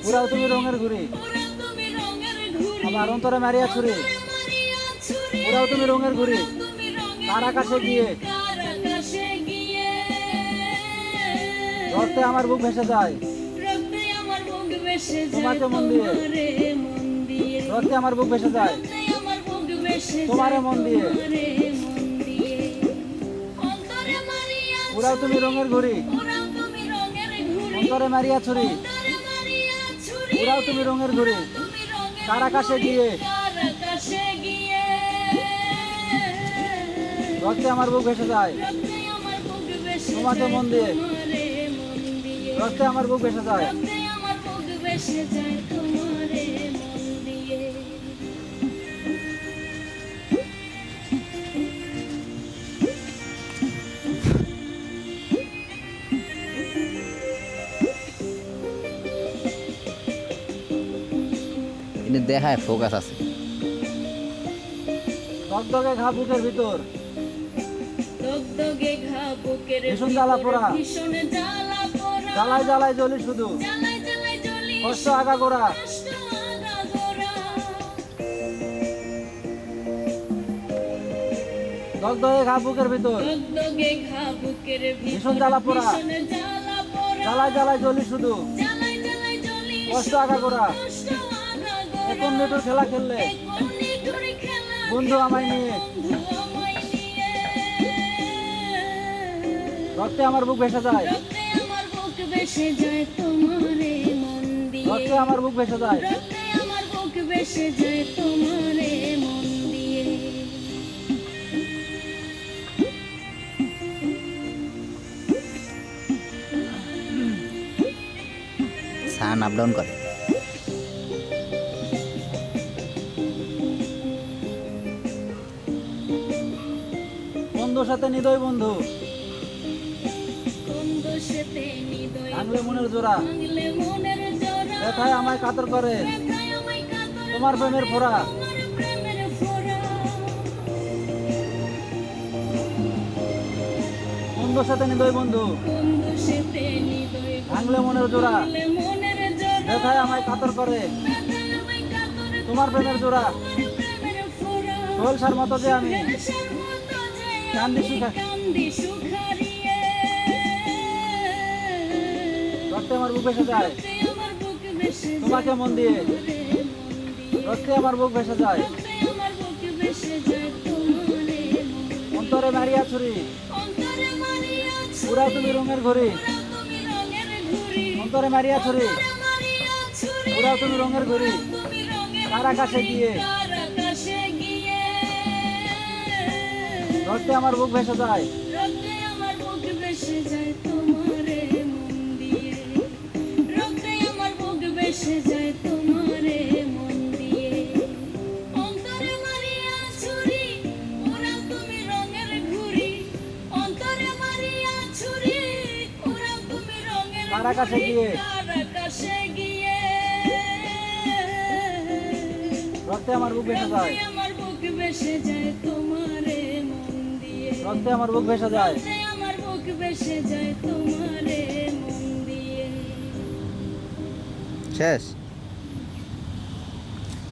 উড়াও তুমি রঙের ঘুড়ি, আমার অন্তরে মারিয়া ছুরি। উড়াও তুমি রঙের ঘুড়ি, তার আকাশে গিয়ে রক্তে আমার বুক ভেসে যায় তোমাকে মন দিয়ে। রক্তে আমার বুক ভেসে যায় তোমারে মন দিয়ে। উড়াও তুমি রঙের ঘুড়ি, অন্তরে মারিয়া ছুরি। উড়াও তুমি রঙের ঘুড়ি, তার আকাশে গিয়ে রক্তে আমার বুক ভেসে যায় তোমাকে মন দিয়ে। রক্তে আমার বুক ভেসে যায়। ইনি দেখায় ফোকাস আছে। দগদগে ঘা বুকের ভিতর, দগদগে ঘা বুকের ভীষণ জ্বালা পোড়া। ভীষণ জ্বালা পোড়া। জ্বালায় জ্বালায় জ্বলি শুধু, জ্বালায় জ্বালায় জ্বলি কষ্ট আগাগোড়া। কষ্ট আগাগোড়া। দগদগে ঘা বুকের ভিতর, দগদগে ঘা বুকের ভীষণ জ্বালা পোড়া। ভীষণ জ্বালা পোড়া। জ্বালায় জ্বালায় জ্বলি শুধু, জ্বালায় জ্বালায় জ্বলি কষ্ট আগাগোড়া। কষ্ট আগাগোড়া। এখন নিটুর খেলা খেললে এখন নিঠুর খেলা বন্ধু আমায় নিয়ে। বন্ধু আমায় নিয়ে। রক্তে আমার বুক ভেসে যায়, রক্তে আমার বুক ভেসে যায় তোমারে মন দিয়ে। রক্তে আমার বুক ভেসে যায়। রক্তে আমার বুক ভেসে যায় তোমারে মন দিয়ে। সান আপ ডাউন করে। বন্ধুর সাথে নিদয় বন্ধু, বন্ধু সেতে হৃদয় ভাঙলে মনের জোড়া। ভাঙলে মনের জোড়া। ব্যথায় আমায় কাতর করে ব্যথায় আমায় কাতর তোমার প্রেমের ফোড়া। তোমার প্রেমের ফোড়া। বন্ধুর সাথে নিদয় বন্ধু, বন্ধু সেতে হৃদয় ভাঙলে মনের জোড়া। ভাঙলে মনের জোড়া। ব্যথায় আমায় কাতর করে ব্যথায় আমায় কাতর তোমার প্রেমের জোড়া। তোমার প্রেমের ফোড়া। ঝোলসার মতো যে আমি জলসার মতো যে কান্দি আমি সুখা- কান্দি সুখারিয়ে। রক্তে আমার বুক ভেসে যায় রক্তে আমার বুক ভেসে যায় তোমাকে মন দিয়ে। তোমারে মন দিয়ে। রক্তে আমার বুক ভেসে যায় রক্তে আমার বুক ভেসে যায় তোমারে মন দিয়ে। অন্তরে মারিয়া ছুরি। অন্তরে মারিয়া ছুরি। উড়াও তুমি রঙের ঘড়ি, উড়াও তুমি রঙের ঘুড়ি। অন্তরে মারিয়া ছুরি। অন্তরে মারিয়া ছুরি। উড়াও তুমি রঙের ঘড়ি, তুমি রঙের তার আকাশে ঘুড়ি। গিয়ে তার আকাশে গিয়ে। রক্তে আমার বুক ভেসে যায় রক্তে আমার বুক ভেসে যায় তোমারে মন দিয়ে। রক্তে আমার বুক ভেসে যায় তোমারে মন দিয়ে। অন্তরে মারিয়া ছুরি, উড়াও তুমি রঙের ঘুড়ি। অন্তরে মারিয়া ছুরি, উড়াও তুমি রঙের তার আকাশে ঘুড়ি। গিয়ে। তার আকাশে গিয়ে। রক্তে আমার বুক ভেসে যায় রক্তে আমার বুক ভেসে যায় তোমারে মন দিয়ে। রক্তে আমার বুক ভেসে যায় রক্তে আমার বুক ভেসে যায় তোমারে মন দিয়ে। শেষ।